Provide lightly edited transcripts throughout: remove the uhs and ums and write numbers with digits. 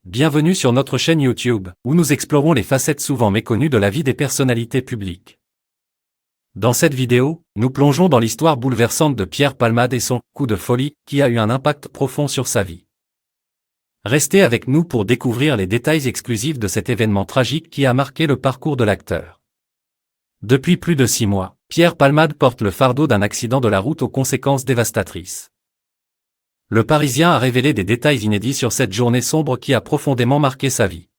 Bienvenue sur notre chaîne YouTube, où nous explorons les facettes souvent méconnues de la vie des personnalités publiques. Dans cette vidéo, nous plongeons dans l'histoire bouleversante de Pierre Palmade et son « coup de folie » qui a eu un impact profond sur sa vie. Restez avec nous pour découvrir les détails exclusifs de cet événement tragique qui a marqué le parcours de l'acteur. Depuis plus de 6 mois, Pierre Palmade porte le fardeau d'un accident de la route aux conséquences dévastatrices. Le Parisien a révélé des détails inédits sur cette journée sombre qui a profondément marqué sa vie.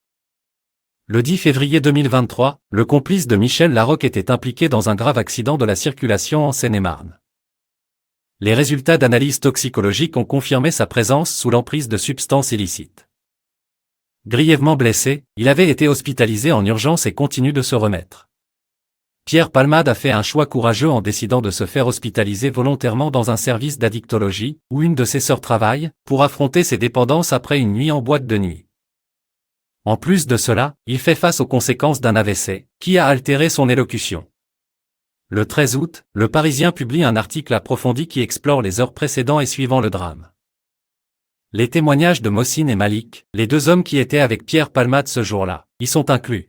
Le 10 février 2023, le complice de Michel Larocque était impliqué dans un grave accident de la circulation en Seine-et-Marne. Les résultats d'analyse toxicologique ont confirmé sa présence sous l'emprise de substances illicites. Grièvement blessé, il avait été hospitalisé en urgence et continue de se remettre. Pierre Palmade a fait un choix courageux en décidant de se faire hospitaliser volontairement dans un service d'addictologie, où une de ses sœurs travaille, pour affronter ses dépendances après une nuit en boîte de nuit. En plus de cela, il fait face aux conséquences d'un AVC, qui a altéré son élocution. Le 13 août, Le Parisien publie un article approfondi qui explore les heures précédant et suivant le drame. Les témoignages de Mossine et Malik, les deux hommes qui étaient avec Pierre Palmade ce jour-là, y sont inclus.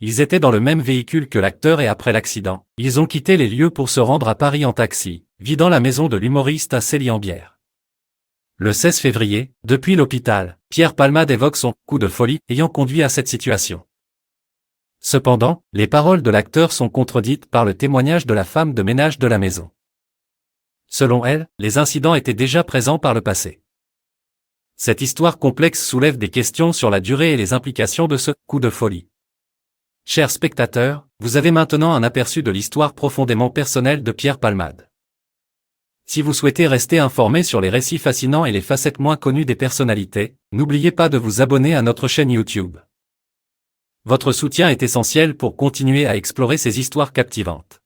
Ils étaient dans le même véhicule que l'acteur et après l'accident, ils ont quitté les lieux pour se rendre à Paris en taxi, vidant la maison de l'humoriste à Célie-en-Bière. Le 16 février, depuis l'hôpital, Pierre Palmade évoque son « coup de folie » ayant conduit à cette situation. Cependant, les paroles de l'acteur sont contredites par le témoignage de la femme de ménage de la maison. Selon elle, les incidents étaient déjà présents par le passé. Cette histoire complexe soulève des questions sur la durée et les implications de ce « coup de folie ». Chers spectateurs, vous avez maintenant un aperçu de l'histoire profondément personnelle de Pierre Palmade. Si vous souhaitez rester informé sur les récits fascinants et les facettes moins connues des personnalités, n'oubliez pas de vous abonner à notre chaîne YouTube. Votre soutien est essentiel pour continuer à explorer ces histoires captivantes.